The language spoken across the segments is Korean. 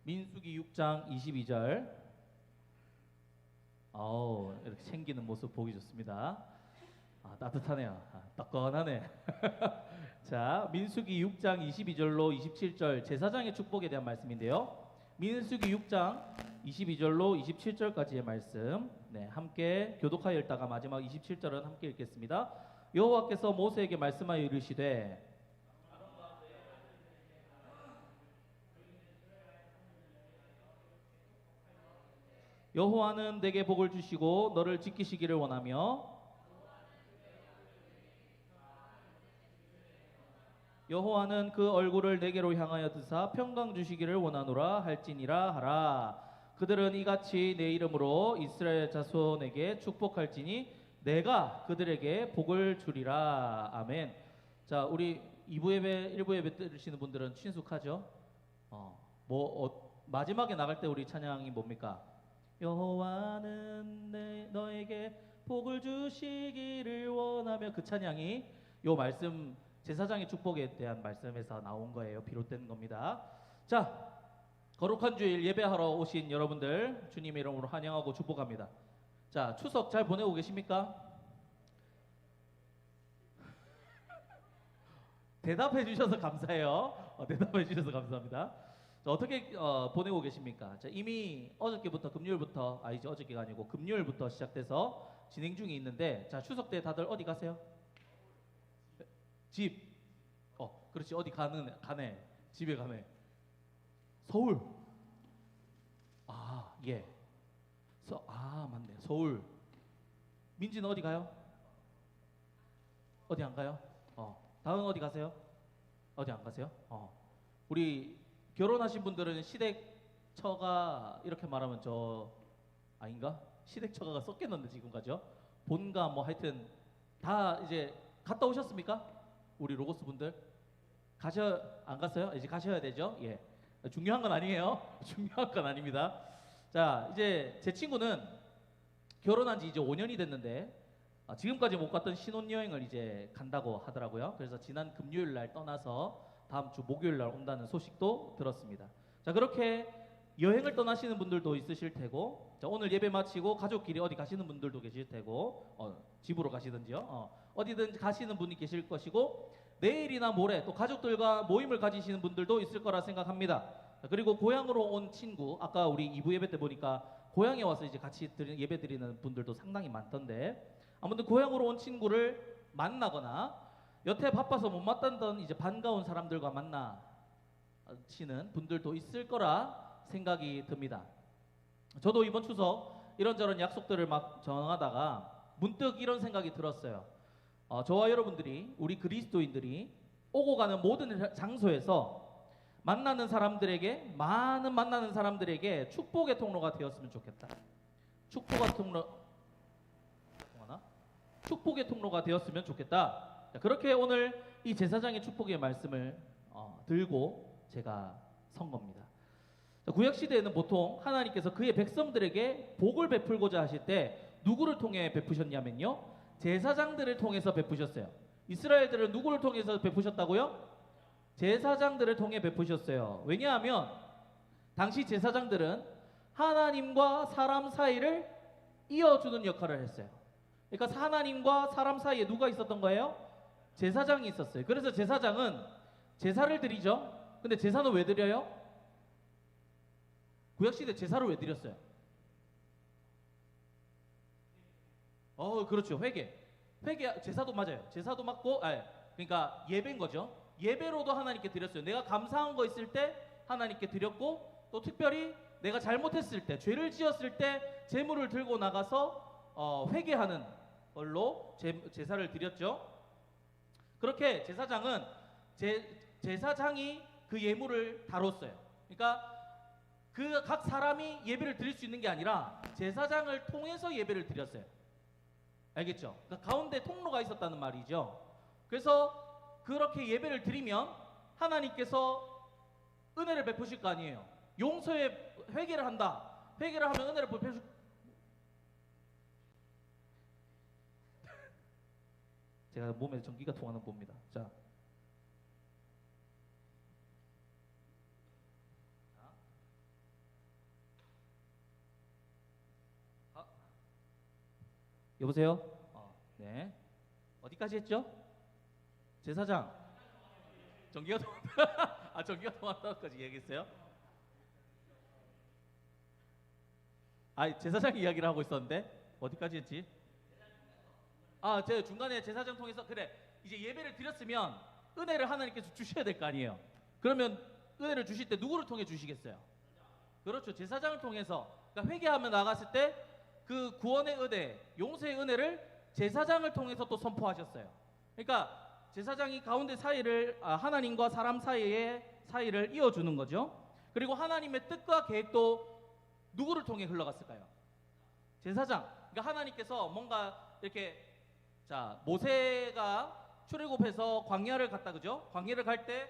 민수기 6장 22절. 이렇게 챙기는 모습 보기 좋습니다. 따뜻하네요. 따끈하네. 자, 민수기 6장 22절로 27절 제사장의 축복에 대한 말씀인데요. 민수기 6장 22절로 27절까지의 말씀, 함께 교독하여 읽다가 마지막 27절은 함께 읽겠습니다. 여호와께서 모세에게 말씀하여 이르시되 여호와는 내게 복을 주시고 너를 지키시기를 원하며 여호와는 그 얼굴을 내게로 향하여 드사 평강 주시기를 원하노라 할지니라 하라. 그들은 이같이 내 이름으로 이스라엘 자손에게 축복할지니 내가 그들에게 복을 주리라. 아멘. 자, 우리 2부 예배, 1부 예배 들으시는 분들은 친숙하죠? 마지막에 나갈 때 우리 찬양이 뭡니까? 여호와는 너에게 복을 주시기를 원하며, 그 찬양이 요 말씀 제사장의 축복에 대한 말씀에서 나온 거예요. 비롯된 겁니다. 자, 거룩한 주일 예배하러 오신 여러분들 주님의 이름으로 환영하고 축복합니다. 자, 추석 잘 보내고 계십니까? 대답해 주셔서 감사해요. 대답해 주셔서 감사합니다. 자, 어떻게 보내고 계십니까? 자, 이미 어저께부터 금요일부터 이제 어저께가 아니고 금요일부터 시작돼서 진행 중에 있는데, 자, 추석 때 다들 어디 가세요? 집. 그렇지. 어디 가네. 집에 가네. 서울. 예. 맞네. 서울. 민지는 어디 가요? 어디 안 가요? 다은 어디 가세요? 어디 안 가세요? 우리 결혼하신 분들은 시댁처가, 이렇게 말하면 아닌가? 시댁처가가 섞였는데 지금 가죠? 본가 하여튼 다 이제 갔다 오셨습니까? 우리 로고스 분들 안 갔어요? 이제 가셔야 되죠? 예. 중요한 건 아니에요. 중요한 건 아닙니다. 자, 이제 제 친구는 결혼한 지 이제 5년이 됐는데 지금까지 못 갔던 신혼여행을 이제 간다고 하더라고요. 그래서 지난 금요일 날 떠나서 다음 주 목요일 날 온다는 소식도 들었습니다. 자, 그렇게 여행을 떠나시는 분들도 있으실 테고, 자, 오늘 예배 마치고 가족끼리 어디 가시는 분들도 계실 테고, 집으로 가시든지요. 어디든 가시는 분이 계실 것이고, 내일이나 모레 또 가족들과 모임을 가지시는 분들도 있을 거라 생각합니다. 자, 그리고 고향으로 온 친구, 아까 우리 2부 예배 때 보니까 고향에 와서 이제 같이 예배 드리는 분들도 상당히 많던데, 아무튼 고향으로 온 친구를 만나거나 여태 바빠서 못 만났던 이제 반가운 사람들과 만나시는 분들도 있을 거라 생각이 듭니다. 저도 이번 추석 이런저런 약속들을 막 정하다가 문득 이런 생각이 들었어요. 저와 여러분들이, 우리 그리스도인들이 오고 가는 모든 장소에서 만나는 사람들에게, 많은 만나는 사람들에게 축복의 통로가 되었으면 좋겠다. 축복의 통로가 되었으면 좋겠다. 자, 그렇게 오늘 이 제사장의 축복의 말씀을 들고 제가 선 겁니다. 구약시대에는 보통 하나님께서 그의 백성들에게 복을 베풀고자 하실 때 누구를 통해 베푸셨냐면요, 제사장들을 통해서 베푸셨어요. 이스라엘들을 누구를 통해서 베푸셨다고요? 제사장들을 통해 베푸셨어요. 왜냐하면 당시 제사장들은 하나님과 사람 사이를 이어주는 역할을 했어요. 그러니까 하나님과 사람 사이에 누가 있었던 거예요? 제사장이 있었어요. 그래서 제사장은 제사를 드리죠. 근데 제사는 왜 드려요? 구약시대 제사를 왜 드렸어요? 그렇죠. 회개 제사도 맞아요. 제사도 맞고, 그러니까 예배인 거죠. 예배로도 하나님께 드렸어요. 내가 감사한 거 있을 때 하나님께 드렸고, 또 특별히 내가 잘못했을 때, 죄를 지었을 때 제물을 들고 나가서 회개하는 걸로 제사를 드렸죠. 그렇게 제사장은 제사장이 그 예물을 다뤘어요. 그러니까 그 각 사람이 예배를 드릴 수 있는 게 아니라 제사장을 통해서 예배를 드렸어요. 알겠죠? 그러니까 가운데 통로가 있었다는 말이죠. 그래서 그렇게 예배를 드리면 하나님께서 은혜를 베푸실 거 아니에요. 용서의 회개를 한다. 회개를 하면 은혜를 베푸실. 제가 몸에 전기가 통하는 겁니다. 자, 여보세요? 네. 어디까지 했죠? 제사장. 전기가 통한다. 아, 전기가 통한다까지 얘기했어요? 아, 제사장 이야기를 하고 있었는데 어디까지 했지? 아, 제가 중간에 제사장 통해서 그래. 이제 예배를 드렸으면 은혜를 하나님께서 주셔야 될 거 아니에요. 그러면 은혜를 주실 때 누구를 통해 주시겠어요? 그렇죠. 제사장을 통해서. 그러니까 회개하며 나갔을 때 그 구원의 은혜, 용서의 은혜를 제사장을 통해서 또 선포하셨어요. 그러니까 제사장이 가운데 사이를 하나님과 사람 사이를 이어주는 거죠. 그리고 하나님의 뜻과 계획도 누구를 통해 흘러갔을까요? 제사장. 그러니까 하나님께서 뭔가 이렇게 자 모세가 출애굽해서 광야를 갔다 그죠? 광야를 갈 때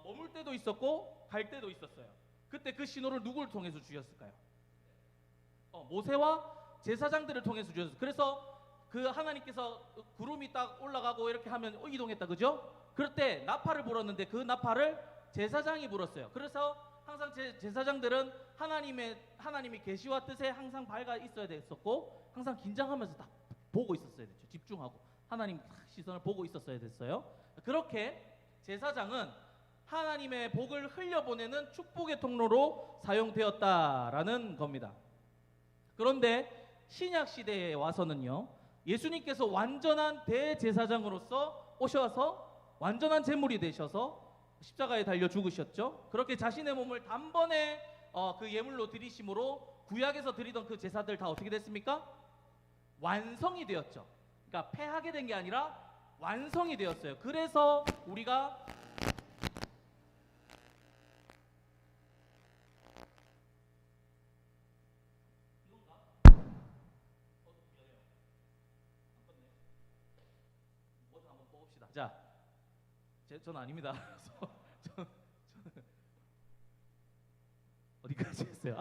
머물 때도 있었고 갈 때도 있었어요. 그때 그 신호를 누구를 통해서 주셨을까요? 모세와 제사장들을 통해서 주셨어요. 그래서 그 하나님께서 구름이 딱 올라가고 이렇게 하면 이동했다 그죠? 그럴 때 나팔을 불었는데 그 나팔을 제사장이 불었어요. 그래서 항상 제사장들은 하나님의 계시와 뜻에 항상 밝아 있어야 됐었고 항상 긴장하면서 딱 보고 있었어야 됐죠. 집중하고 하나님 시선을 보고 있었어야 됐어요. 그렇게 제사장은 하나님의 복을 흘려보내는 축복의 통로로 사용되었다라는 겁니다. 그런데 신약 시대에 와서는요, 예수님께서 완전한 대제사장으로서 오셔서 완전한 제물이 되셔서 십자가에 달려 죽으셨죠. 그렇게 자신의 몸을 단번에 그 예물로 드리심으로 구약에서 드리던 그 제사들 다 어떻게 됐습니까? 완성이 되었죠. 그러니까 패하게 된 게 아니라 완성이 되었어요. 그래서 우리가 자, 저는 아닙니다. 저는 어디까지 했어요?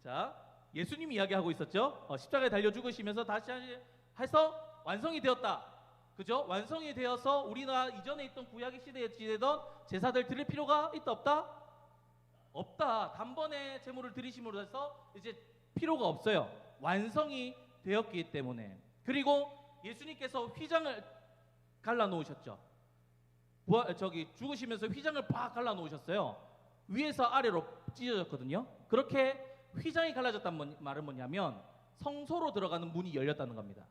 자, 예수님이 이야기하고 있었죠. 십자가에 달려 죽으시면서 다시 해서 완성이 되었다. 그죠? 완성이 되어서 우리가 이전에 있던 구약의 시대에 지내던 제사들 드릴 필요가 있다 없다? 없다. 단번에 제물을 드리심으로 해서 이제 필요가 없어요. 완성이 되었기 때문에. 그리고 예수님께서 휘장을 갈라 놓으셨죠. 죽으시면서 휘장을 팍 갈라 놓으셨어요. 위에서 아래로 찢어졌거든요. 그렇게 휘장이 갈라졌다는 말은 뭐냐면 성소로 들어가는 문이 열렸다는 겁니다.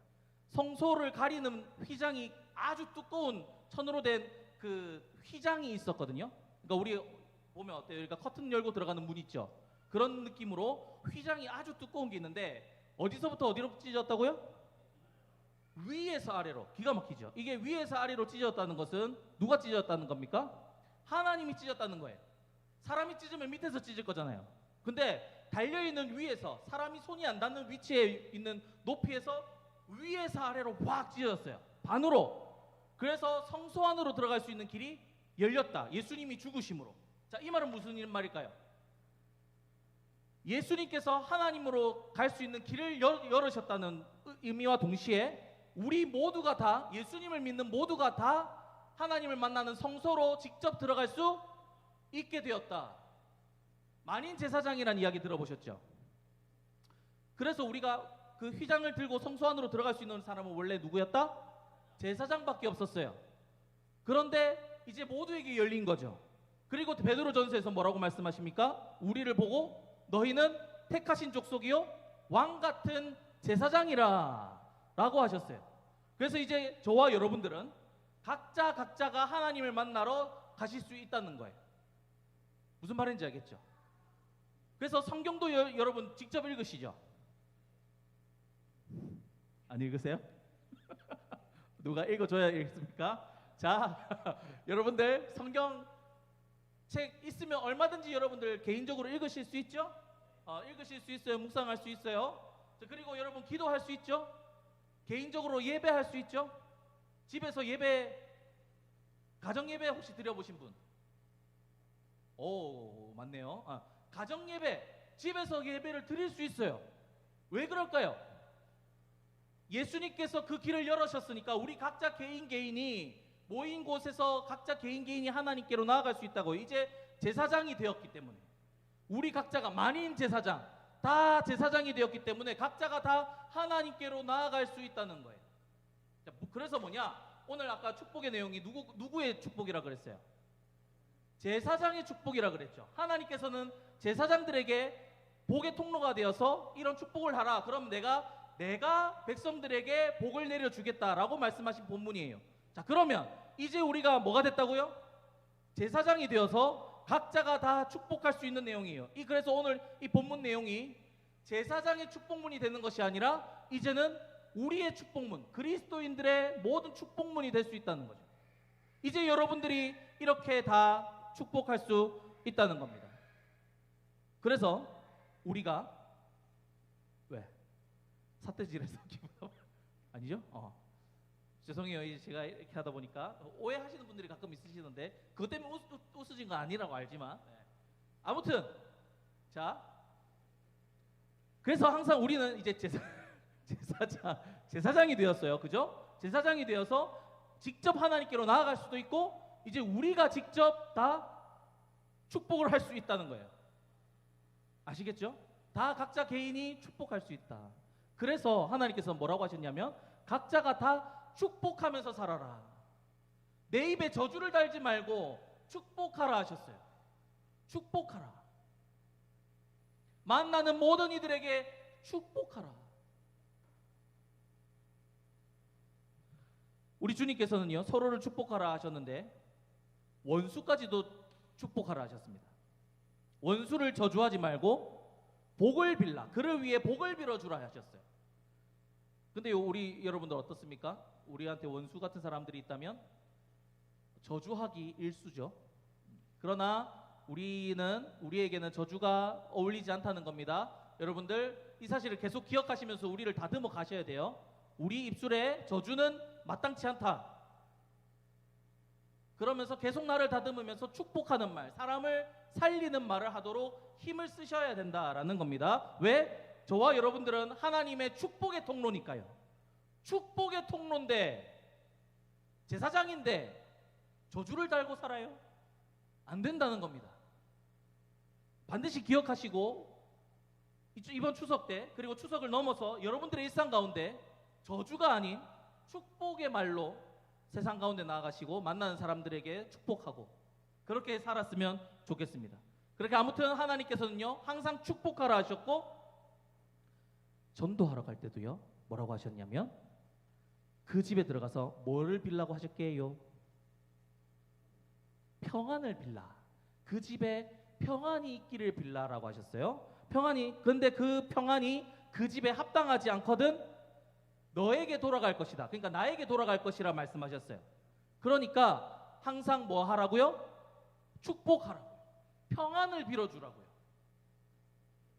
성소를 가리는 휘장이 아주 두꺼운 천으로 된 그 휘장이 있었거든요. 그러니까 우리 보면 어때요? 그러니까 커튼 열고 들어가는 문 있죠. 그런 느낌으로 휘장이 아주 두꺼운 게 있는데 어디서부터 어디로 찢어졌다고요? 위에서 아래로. 기가 막히죠. 이게 위에서 아래로 찢어졌다는 것은 누가 찢어졌다는 겁니까? 하나님이 찢었다는 거예요. 사람이 찢으면 밑에서 찢을 거잖아요. 근데 달려있는 위에서 사람이 손이 안 닿는 위치에 있는 높이에서 위에서 아래로 확 찢어졌어요. 반으로. 그래서 성소 안으로 들어갈 수 있는 길이 열렸다. 예수님이 죽으심으로. 자, 이 말은 무슨 말일까요? 예수님께서 하나님으로 갈 수 있는 길을 열으셨다는 의미와 동시에 우리 모두가 다 예수님을 믿는 모두가 다 하나님을 만나는 성소로 직접 들어갈 수 있게 되었다. 만인 제사장이라는 이야기 들어보셨죠? 그래서 우리가 그 휘장을 들고 성소 안으로 들어갈 수 있는 사람은 원래 누구였다? 제사장밖에 없었어요. 그런데 이제 모두에게 열린 거죠. 그리고 베드로전서에서 뭐라고 말씀하십니까? 우리를 보고 너희는 택하신 족속이요 왕 같은 제사장이라 라고 하셨어요. 그래서 이제 저와 여러분들은 각자가 하나님을 만나러 가실 수 있다는 거예요. 무슨 말인지 알겠죠? 그래서 성경도 여러분 직접 읽으시죠? 안 읽으세요? 누가 읽어줘야 읽습니까? 자, 여러분들 성경 책 있으면 얼마든지 여러분들 개인적으로 읽으실 수 있죠? 읽으실 수 있어요. 묵상할 수 있어요. 그리고 여러분 기도할 수 있죠? 개인적으로 예배할 수 있죠? 집에서 예배, 가정 예배 혹시 드려보신 분? 오, 맞네요. 가정 예배, 집에서 예배를 드릴 수 있어요. 왜 그럴까요? 예수님께서 그 길을 열으셨으니까 우리 각자 개인이 모인 곳에서 각자 개인이 하나님께로 나아갈 수 있다고. 이제 제사장이 되었기 때문에 우리 각자가 만인 제사장, 다 제사장이 되었기 때문에 각자가 다 하나님께로 나아갈 수 있다는 거예요. 자, 그래서 뭐냐? 오늘 아까 축복의 내용이 누구의 축복이라 그랬어요? 제사장의 축복이라 그랬죠. 하나님께서는 제사장들에게 복의 통로가 되어서 이런 축복을 하라. 그럼 내가 백성들에게 복을 내려주겠다라고 말씀하신 본문이에요. 자, 그러면 이제 우리가 뭐가 됐다고요? 제사장이 되어서 각자가 다 축복할 수 있는 내용이에요. 그래서 오늘 이 본문 내용이 제사장의 축복문이 되는 것이 아니라 이제는 우리의 축복문, 그리스도인들의 모든 축복문이 될 수 있다는 거죠. 이제 여러분들이 이렇게 다 축복할 수 있다는 겁니다. 그래서 우리가 왜? 삿대질해서 기분 아니죠? 죄송해요. 이제 제가 이렇게 하다 보니까 오해하시는 분들이 가끔 있으시는데 그것 때문에 웃으신 거 아니라고 알지만 아무튼 자, 그래서 항상 우리는 이제 제사장이 되었어요. 그죠? 제사장이 되어서 직접 하나님께로 나아갈 수도 있고 이제 우리가 직접 다 축복을 할 수 있다는 거예요. 아시겠죠? 다 각자 개인이 축복할 수 있다. 그래서 하나님께서 뭐라고 하셨냐면 각자가 다 축복하면서 살아라. 내 입에 저주를 달지 말고 축복하라 하셨어요. 축복하라. 만나는 모든 이들에게 축복하라. 우리 주님께서는요, 서로를 축복하라 하셨는데 원수까지도 축복하라 하셨습니다. 원수를 저주하지 말고 복을 빌라. 그를 위해 복을 빌어주라 하셨어요. 근데 우리 여러분들 어떻습니까? 우리한테 원수 같은 사람들이 있다면 저주하기 일쑤죠. 그러나 우리에게는 저주가 어울리지 않다는 겁니다. 여러분들 이 사실을 계속 기억하시면서 우리를 다듬어 가셔야 돼요. 우리 입술에 저주는 마땅치 않다. 그러면서 계속 나를 다듬으면서 축복하는 말, 사람을 살리는 말을 하도록 힘을 쓰셔야 된다라는 겁니다. 왜? 저와 여러분들은 하나님의 축복의 통로니까요. 축복의 통로인데 제사장인데 저주를 달고 살아요? 안 된다는 겁니다. 반드시 기억하시고 이번 추석 때 그리고 추석을 넘어서 여러분들의 일상 가운데 저주가 아닌 축복의 말로 세상 가운데 나아가시고 만나는 사람들에게 축복하고 그렇게 살았으면 좋겠습니다. 그렇게 아무튼 하나님께서는요 항상 축복하라 하셨고 전도하러 갈 때도요 뭐라고 하셨냐면 그 집에 들어가서 뭐를 빌라고 하셨게요? 평안을 빌라. 그 집에 평안이 있기를 빌라라고 하셨어요. 그런데 그 평안이 그 집에 합당하지 않거든 너에게 돌아갈 것이다. 그러니까 나에게 돌아갈 것이라 말씀하셨어요. 그러니까 항상 뭐 하라고요? 축복하라고요. 평안을 빌어주라고요.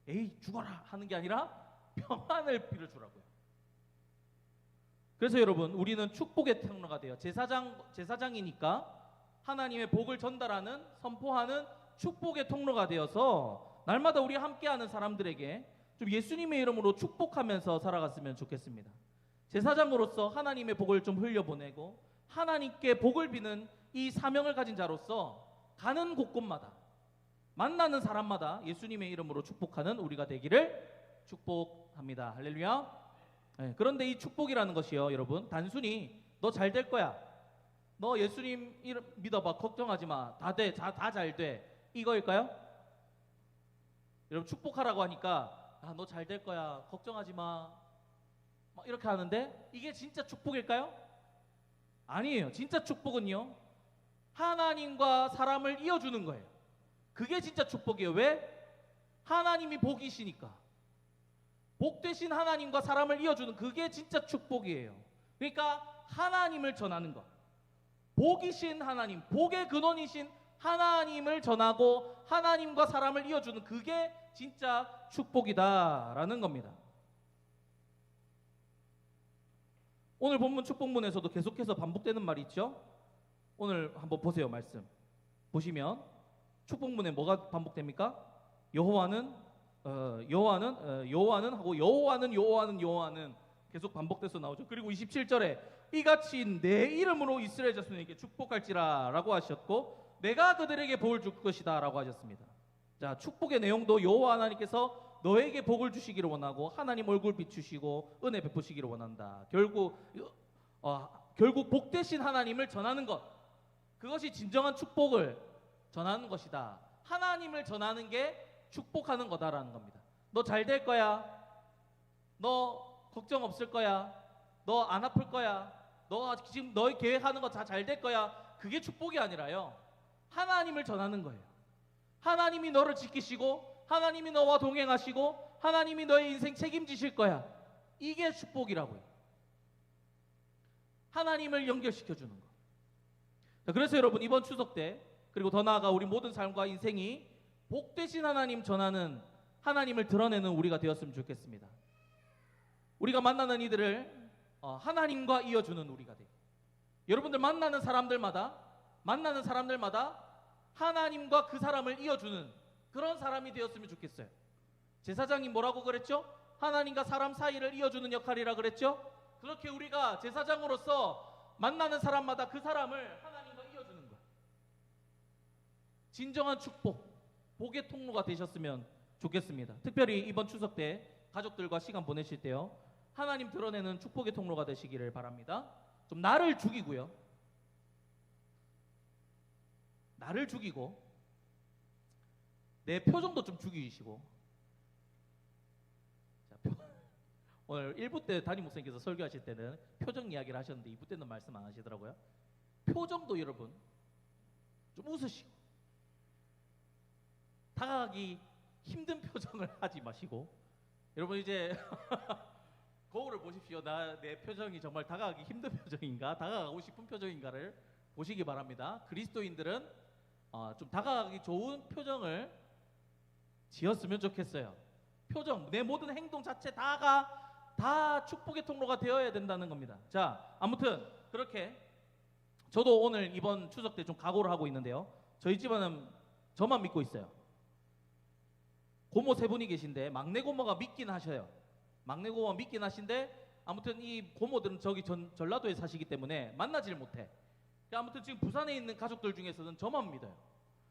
에이 죽어라 하는 게 아니라 평안을 빌어주라고요. 그래서 여러분 우리는 축복의 통로가 돼요. 제사장이니까 하나님의 복을 전달하는 선포하는 축복의 통로가 되어서 날마다 우리 함께하는 사람들에게 좀 예수님의 이름으로 축복하면서 살아갔으면 좋겠습니다. 제사장으로서 하나님의 복을 좀 흘려보내고 하나님께 복을 비는 이 사명을 가진 자로서 가는 곳곳마다 만나는 사람마다 예수님의 이름으로 축복하는 우리가 되기를 축복합니다. 할렐루야. 네, 그런데 이 축복이라는 것이요 여러분 단순히 너 잘 될 거야, 너 예수님 이름 믿어봐, 걱정하지 마, 다 잘 돼, 이거일까요? 여러분 축복하라고 하니까 너 잘 될 거야, 걱정하지 마, 막 이렇게 하는데 이게 진짜 축복일까요? 아니에요. 진짜 축복은요 하나님과 사람을 이어주는 거예요. 그게 진짜 축복이에요. 왜? 하나님이 복이시니까. 복 되신 하나님과 사람을 이어주는 그게 진짜 축복이에요. 그러니까 하나님을 전하는 것, 복이신 하나님, 복의 근원이신 하나님을 전하고 하나님과 사람을 이어주는 그게 진짜 축복이다라는 겁니다. 오늘 본문 축복문에서도 계속해서 반복되는 말이 있죠. 오늘 한번 보세요. 말씀 보시면 축복문에 뭐가 반복됩니까? 여호와는 계속 반복돼서 나오죠. 그리고 27절에 이같이 내 이름으로 이스라엘 자손에게 축복할지라 라고 하셨고 내가 그들에게 복을 줄 것이다 라고 하셨습니다. 자, 축복의 내용도 여호와 하나님께서 너에게 복을 주시기를 원하고 하나님 얼굴 비추시고 은혜 베푸시기를 원한다. 결국 복 대신 하나님을 전하는 것, 그것이 진정한 축복을 전하는 것이다. 하나님을 전하는 게 축복하는 거다라는 겁니다. 너 잘 될 거야. 너 걱정 없을 거야. 너 안 아플 거야. 너 지금 너의 계획하는 거 다 잘 될 거야. 그게 축복이 아니라요, 하나님을 전하는 거예요. 하나님이 너를 지키시고 하나님이 너와 동행하시고 하나님이 너의 인생 책임지실 거야. 이게 축복이라고요. 하나님을 연결시켜주는 거. 자, 그래서 여러분 이번 추석 때, 그리고 더 나아가 우리 모든 삶과 인생이 복 되신 하나님 전하는, 하나님을 드러내는 우리가 되었으면 좋겠습니다. 우리가 만나는 이들을 하나님과 이어주는 우리가 되고, 여러분들 만나는 사람들마다 하나님과 그 사람을 이어주는 그런 사람이 되었으면 좋겠어요. 제사장이 뭐라고 그랬죠? 하나님과 사람 사이를 이어주는 역할이라 그랬죠? 그렇게 우리가 제사장으로서 만나는 사람마다 그 사람을 하나님과 이어주는 거예요. 진정한 축복, 복의 통로가 되셨으면 좋겠습니다. 특별히 이번 추석 때 가족들과 시간 보내실 때요, 하나님 드러내는 축복의 통로가 되시기를 바랍니다. 좀 나를 죽이고 내 표정도 좀 죽이시고. 자, 오늘 1부 때 담임 목사님께서 설교하실 때는 표정 이야기를 하셨는데 2부 때는 말씀 안 하시더라고요. 표정도 여러분 좀 웃으시고, 다가가기 힘든 표정을 하지 마시고. 여러분 이제 거울을 보십시오. 내 표정이 정말 다가가기 힘든 표정인가, 다가가고 싶은 표정인가를 보시기 바랍니다. 그리스도인들은 좀 다가가기 좋은 표정을 지었으면 좋겠어요. 표정, 내 모든 행동 자체 다 축복의 통로가 되어야 된다는 겁니다. 자, 아무튼 그렇게 저도 오늘 이번 추석 때 좀 각오를 하고 있는데요, 저희 집안은 저만 믿고 있어요. 고모 3분이 계신데 막내 고모가 믿긴 하셔요. 막내 고모가 믿긴 하신데, 아무튼 이 고모들은 저기 전라도에 사시기 때문에 만나질 못해. 아무튼 지금 부산에 있는 가족들 중에서는 저만 믿어요.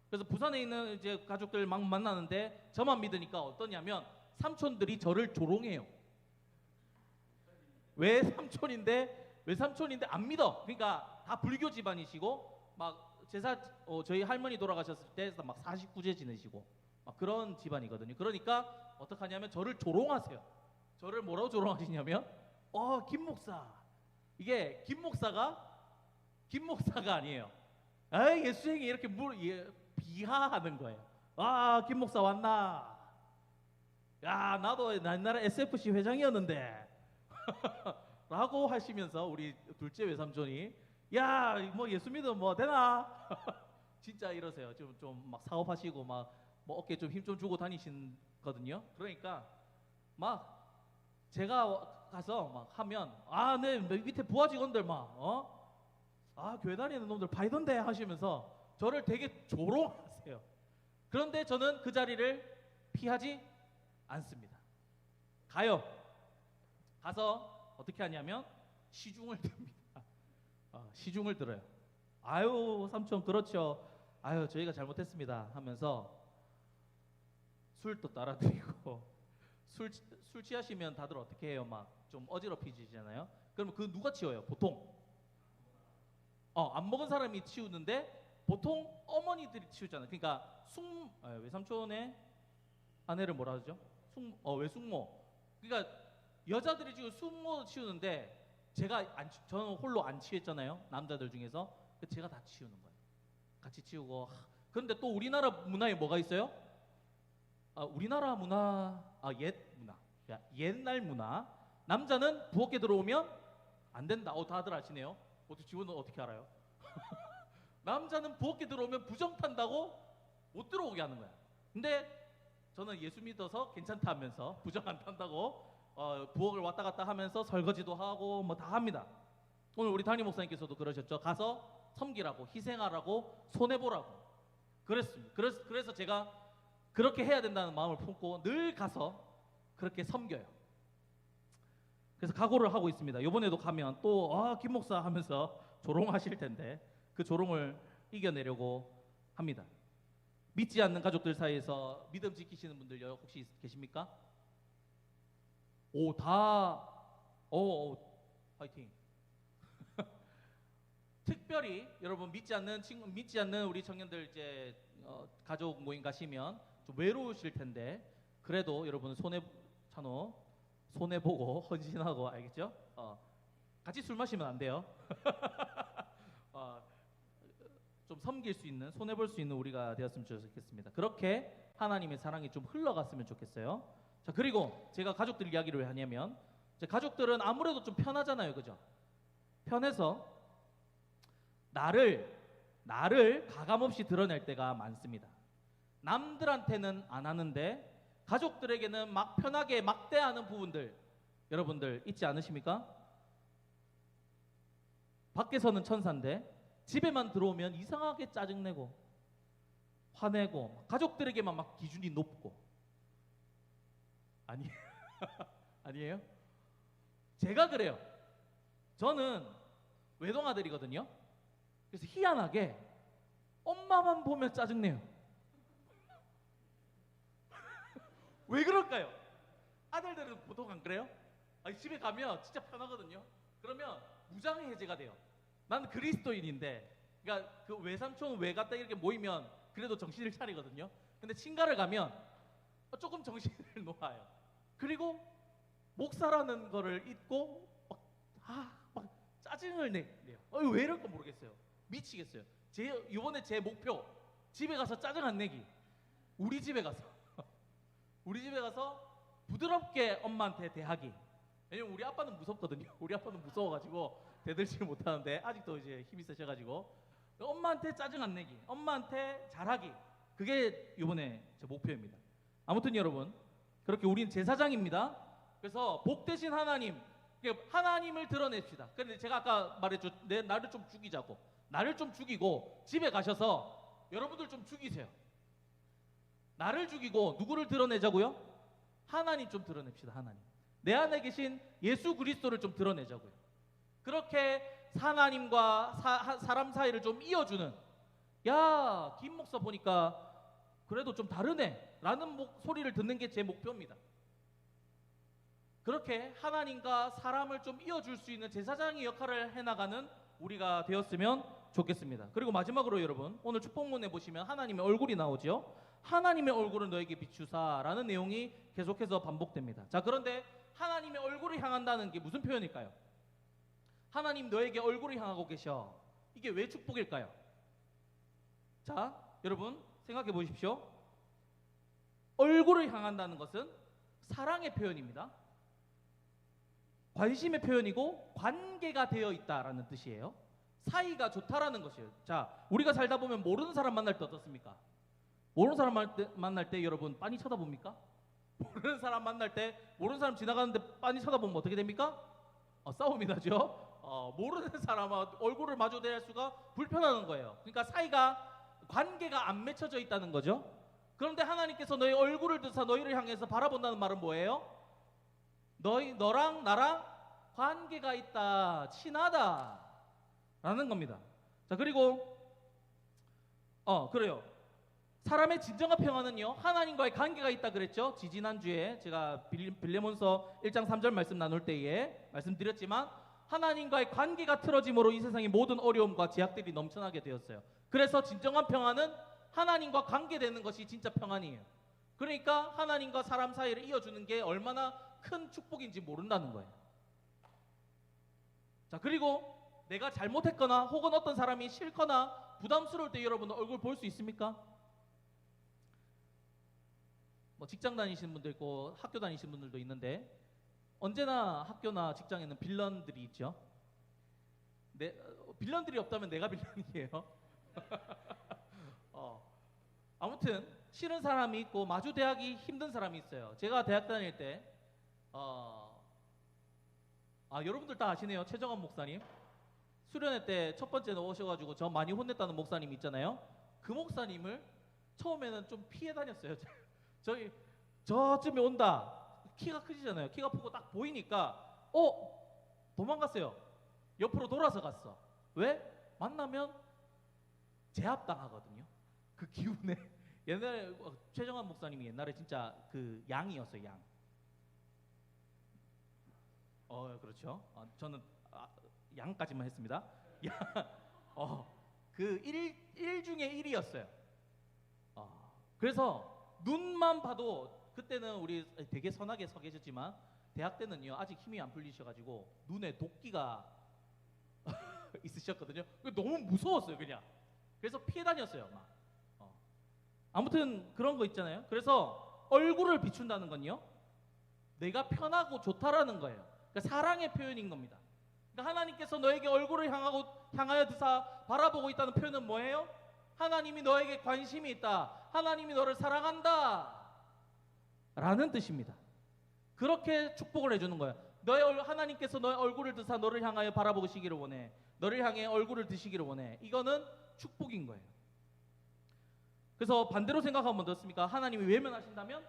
그래서 부산에 있는 이제 가족들 막 만나는데 저만 믿으니까 어떠냐면, 삼촌들이 저를 조롱해요. 왜 삼촌인데 안 믿어. 그러니까 다 불교 집안이시고, 막 저희 할머니 돌아가셨을 때 막 49제 지내시고 막 그런 집안이거든요. 그러니까 어떡하냐면 저를 조롱하세요. 저를 뭐라고 조롱하시냐면, 김 목사, 이게 김 목사가 아니에요. 예수생이 이렇게 비하하는 거예요. 김 목사 왔나? 야, 나도 옛날에 SFC 회장이었는데 라고 하시면서 우리 둘째 외삼촌이, 야, 뭐 예수 믿으면 뭐 되나? 진짜 이러세요. 좀 막 사업하시고 막 뭐 어깨 좀 힘 좀 주고 다니시거든요. 그러니까 막 제가 가서 막 하면, 네 밑에 부하 직원들 교회 다니는 놈들 파이던데 하시면서 저를 되게 조롱하세요. 그런데 저는 그 자리를 피하지 않습니다. 가서 어떻게 하냐면 시중을 듭니다. 시중을 들어요. 아유 삼촌 그렇죠. 아유 저희가 잘못했습니다 하면서 술도 따라드리고, 술 취하시면 다들 어떻게 해요? 막 좀 어지럽히시잖아요. 그러면 그 누가 치워요? 보통 안 먹은 사람이 치우는데 보통 어머니들이 치우잖아요. 그러니까 외삼촌의 아내를 뭐라 하죠? 외숙모. 그러니까 여자들이 지금 숙모 치우는데 저는 홀로 안 치웠잖아요. 남자들 중에서. 제가 다 치우는 거예요. 같이 치우고. 그런데 또 우리나라 문화에 뭐가 있어요? 우리나라 문화, 옛날 문화. 남자는 부엌에 들어오면 안 된다. 다들 아시네요. 지원은 어떻게 알아요? 남자는 부엌에 들어오면 부정 탄다고 못 들어오게 하는 거야. 근데 저는 예수 믿어서 괜찮다 하면서 부정 안 탄다고 부엌을 왔다 갔다 하면서 설거지도 하고 뭐 다 합니다. 오늘 우리 담임 목사님께서도 그러셨죠. 가서 섬기라고, 희생하라고, 손해보라고 그랬습니다. 그래서 제가 그렇게 해야 된다는 마음을 품고 늘 가서 그렇게 섬겨요. 그래서 각오를 하고 있습니다. 이번에도 가면 또 김 목사 하면서 조롱하실 텐데 그 조롱을 이겨내려고 합니다. 믿지 않는 가족들 사이에서 믿음 지키시는 분들 혹시 계십니까? 오, 다, 화이팅. 특별히 여러분 믿지 않는 우리 청년들 이제 가족 모임 가시면 좀 외로우실 텐데 그래도 여러분 찬호 손해 보고 헌신하고 알겠죠? 같이 술 마시면 안 돼요. 어, 좀 섬길 수 있는 손해 볼 수 있는 우리가 되었으면 좋겠습니다. 그렇게 하나님의 사랑이 좀 흘러갔으면 좋겠어요. 자, 그리고 제가 가족들 이야기를 왜 하냐면 제 가족들은 아무래도 좀 편하잖아요, 그죠? 편해서 나를 가감없이 드러낼 때가 많습니다. 남들한테는 안 하는데 가족들에게는 막 편하게 막대하는 부분들 여러분들 있지 않으십니까? 밖에서는 천사인데 집에만 들어오면 이상하게 짜증내고 화내고 가족들에게만 막 기준이 높고 아니 아니에요? 제가 그래요. 저는 외동아들이거든요. 그래서 희한하게 엄마만 보면 짜증내요. 왜 그럴까요? 아들들은 보통 안 그래요? 아니, 집에 가면 진짜 편하거든요. 그러면 무장 해제가 돼요. 나는 그리스도인인데, 그러니까 그 외삼촌 외갔다 이렇게 모이면 그래도 정신을 차리거든요. 근데 친가를 가면 조금 정신을 놓아요. 그리고 목사라는 거를 잊고 막 짜증을 내요. 왜 이럴까 모르겠어요. 미치겠어요. 이번에 제 목표 집에 가서 짜증 안 내기. 우리 집에 가서 부드럽게 엄마한테 대하기. 왜냐면 우리 아빠는 무섭거든요. 우리 아빠는 무서워가지고 대들지를 못하는데 아직도 이제 힘이 세셔가지고 엄마한테 짜증 안 내기, 엄마한테 잘하기. 그게 이번에 제 목표입니다. 아무튼 여러분 그렇게 우린 제사장입니다. 그래서 복 대신 하나님을 드러냅시다. 그런데 제가 아까 말했죠. 나를 좀 죽이자고. 나를 좀 죽이고 집에 가셔서 여러분들 좀 죽이세요. 나를 죽이고 누구를 드러내자고요? 하나님 좀 드러냅시다. 하나님. 내 안에 계신 예수 그리스도를 좀 드러내자고요. 그렇게 하나님과 사람 사이를 좀 이어주는, 야, 김 목사 보니까 그래도 좀 다르네 라는 소리를 듣는 게 제 목표입니다. 그렇게 하나님과 사람을 좀 이어줄 수 있는 제사장의 역할을 해나가는 우리가 되었으면 좋겠습니다. 그리고 마지막으로 여러분 오늘 축복문에 보시면 하나님의 얼굴이 나오죠. 하나님의 얼굴을 너에게 비추사라는 내용이 계속해서 반복됩니다. 자, 그런데 하나님의 얼굴을 향한다는 게 무슨 표현일까요? 하나님 너에게 얼굴을 향하고 계셔. 이게 왜 축복일까요? 자, 여러분 생각해 보십시오. 얼굴을 향한다는 것은 사랑의 표현입니다. 관심의 표현이고 관계가 되어 있다라는 뜻이에요. 사이가 좋다라는 것이에요. 자, 우리가 살다 보면 모르는 사람 만날 때 어떻습니까? 모르는 사람 만날 때 여러분 빤히 쳐다봅니까? 모르는 사람 만날 때 모르는 사람 지나가는데 빤히 쳐다보면 어떻게 됩니까? 싸움이 나죠. 모르는 사람과 얼굴을 마주 대할 수가 불편한 거예요. 그러니까 관계가 안 맺혀져 있다는 거죠. 그런데 하나님께서 너의 얼굴을 드사 너희를 향해서 바라본다는 말은 뭐예요? 너랑 나랑 관계가 있다, 친하다 라는 겁니다. 자, 그리고 그래요. 사람의 진정한 평안은요 하나님과의 관계가 있다 그랬죠. 지지난주에 제가 빌레몬서 1장 3절 말씀 나눌 때에 말씀드렸지만 하나님과의 관계가 틀어짐으로 이 세상의 모든 어려움과 제약들이 넘쳐나게 되었어요. 그래서 진정한 평안은 하나님과 관계되는 것이 진짜 평안이에요. 그러니까 하나님과 사람 사이를 이어주는 게 얼마나 큰 축복인지 모른다는 거예요. 자, 그리고 내가 잘못했거나 혹은 어떤 사람이 싫거나 부담스러울 때 여러분 얼굴 볼 수 있습니까? 직장 다니시는 분도 있고 학교 다니시는 분들도 있는데 언제나 학교나 직장에는 빌런들이 있죠. 빌런들이 없다면 내가 빌런이에요. 아무튼 싫은 사람이 있고 마주 대하기 힘든 사람이 있어요. 제가 대학 다닐 때 여러분들 다 아시네요. 최정원 목사님 수련회 때 첫 번째 오셔가지고 저 많이 혼냈다는 목사님 있잖아요. 그 목사님을 처음에는 좀 피해 다녔어요. 저쯤에 온다. 키가 크시잖아요. 키가 크고 딱 보이니까 도망갔어요. 옆으로 돌아서 갔어. 왜? 만나면 제압당하거든요. 그 기운에 옛날에 최정환 목사님이 옛날에 진짜 그 양이었어요, 양. 그렇죠. 저는 양까지만 했습니다. 그 일 중에 1이었어요. 그래서 눈만 봐도 그때는 우리 되게 선하게 서 계셨지만 대학 때는요 아직 힘이 안 풀리셔가지고 눈에 도끼가 있으셨거든요. 너무 무서웠어요 그냥. 그래서 피해 다녔어요 막. 아무튼 그런 거 있잖아요. 그래서 얼굴을 비춘다는 건요 내가 편하고 좋다라는 거예요. 그러니까 사랑의 표현인 겁니다. 그러니까 하나님께서 너에게 얼굴을 향하여 드사 바라보고 있다는 표현은 뭐예요? 하나님이 너에게 관심이 있다. 하나님이 너를 사랑한다 라는 뜻입니다. 그렇게 축복을 해주는 거예요. 하나님께서 너의 얼굴을 드사 너를 향하여 바라보시기를 원해. 너를 향해 얼굴을 드시기를 원해. 이거는 축복인 거예요. 그래서 반대로 생각하면 어떻습니까? 하나님이 외면하신다면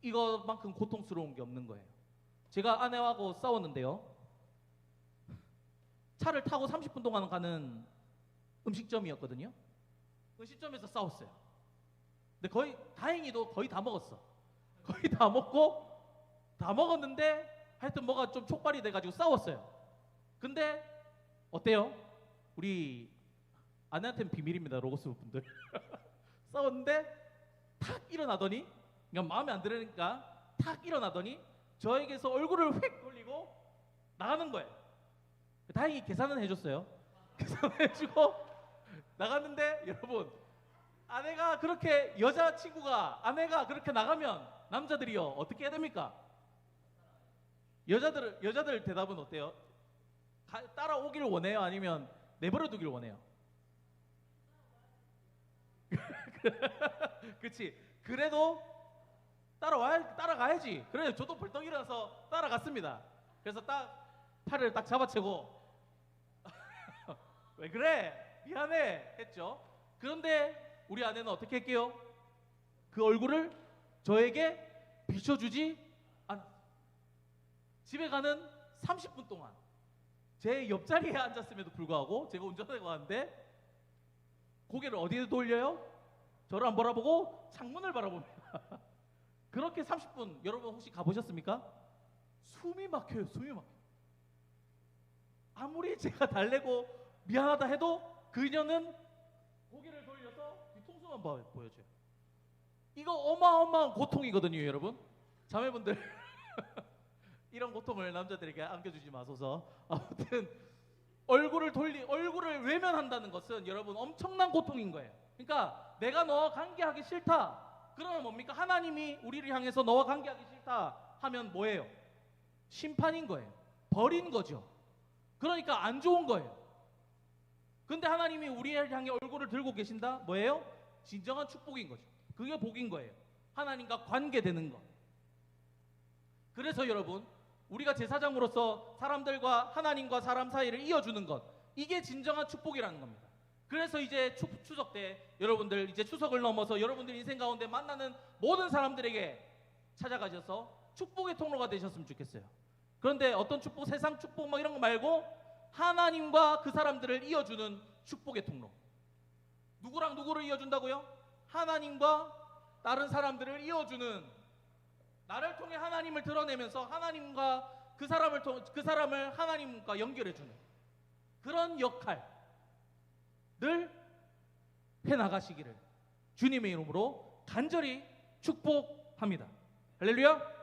이것만큼 고통스러운 게 없는 거예요. 제가 아내하고 싸웠는데요. 차를 타고 30분 동안 가는 음식점이었거든요. 음식점에서 싸웠어요. 근데 다행히도 거의 다 먹었어. 거의 다 먹었는데 하여튼 뭐가 좀 촉발이 돼가지고 싸웠어요. 근데 어때요? 우리 아내한테는 비밀입니다, 로고스 분들. 싸웠는데 탁 일어나더니 그냥 마음에 안 들으니까 탁 일어나더니 저에게서 얼굴을 휙 돌리고 나가는 거예요. 다행히 계산은 해줬어요. 계산해주고 나갔는데 여러분 아내가 그렇게 나가면 남자들이요 어떻게 해야 됩니까? 여자들 대답은 어때요? 따라오길 원해요? 아니면 내버려 두길 원해요? 그치. 그래도 따라가야지. 그래 저도 벌떡 일어나서 따라갔습니다. 그래서 팔을 딱 잡아채고 왜 그래? 미안해 했죠. 그런데 우리 아내는 어떻게 할게요? 그 얼굴을 저에게 비춰주지 않았어요. 집에 가는 30분 동안 제 옆자리에 앉았음에도 불구하고 제가 운전하고 가는데 고개를 어디에 돌려요? 저를 안 바라보고 창문을 바라봅니다. 그렇게 30분 여러분 혹시 가보셨습니까? 숨이 막혀요. 숨이 막혀요. 아무리 제가 달래고 미안하다 해도 그녀는 고개를 돌려서 뒤통수만 보여줘요. 이거 어마어마한 고통이거든요, 여러분. 자매분들 이런 고통을 남자들에게 안겨주지 마소서. 아무튼 얼굴을 외면한다는 것은 여러분 엄청난 고통인 거예요. 그러니까 내가 너와 관계하기 싫다. 그러면 뭡니까? 하나님이 우리를 향해서 너와 관계하기 싫다 하면 뭐예요? 심판인 거예요. 버린 거죠. 그러니까 안 좋은 거예요. 근데 하나님이 우리를 향해 얼굴을 들고 계신다? 뭐예요? 진정한 축복인 거죠. 그게 복인 거예요. 하나님과 관계되는 것. 그래서 여러분 우리가 제사장으로서 사람들과 하나님과 사람 사이를 이어주는 것, 이게 진정한 축복이라는 겁니다. 그래서 이제 추석 때 여러분들 이제 추석을 넘어서 여러분들 인생 가운데 만나는 모든 사람들에게 찾아가셔서 축복의 통로가 되셨으면 좋겠어요. 그런데 어떤 축복, 세상 축복 막 이런 거 말고 하나님과 그 사람들을 이어주는 축복의 통로. 누구랑 누구를 이어준다고요? 하나님과 다른 사람들을 이어주는, 나를 통해 하나님을 드러내면서 하나님과 그 사람을 하나님과 연결해주는 그런 역할을 해나가시기를 주님의 이름으로 간절히 축복합니다. 할렐루야.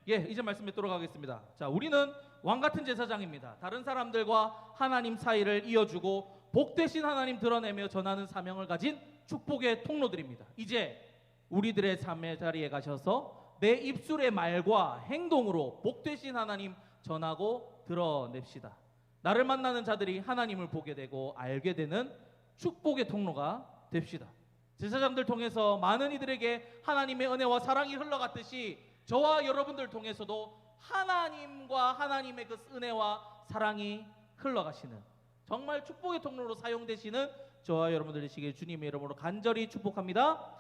이제 말씀 맺도록 하겠습니다. 자, 우리는 왕같은 제사장입니다. 다른 사람들과 하나님 사이를 이어주고 복되신 하나님 드러내며 전하는 사명을 가진 축복의 통로들입니다. 이제 우리들의 삶의 자리에 가셔서 내 입술의 말과 행동으로 복되신 하나님 전하고 드러냅시다. 나를 만나는 자들이 하나님을 보게 되고 알게 되는 축복의 통로가 됩시다. 제사장들 통해서 많은 이들에게 하나님의 은혜와 사랑이 흘러갔듯이 저와 여러분들 통해서도 하나님과 하나님의 그 은혜와 사랑이 흘러가시는 정말 축복의 통로로 사용되시는 저와 여러분들 되시길 주님의 이름으로 간절히 축복합니다.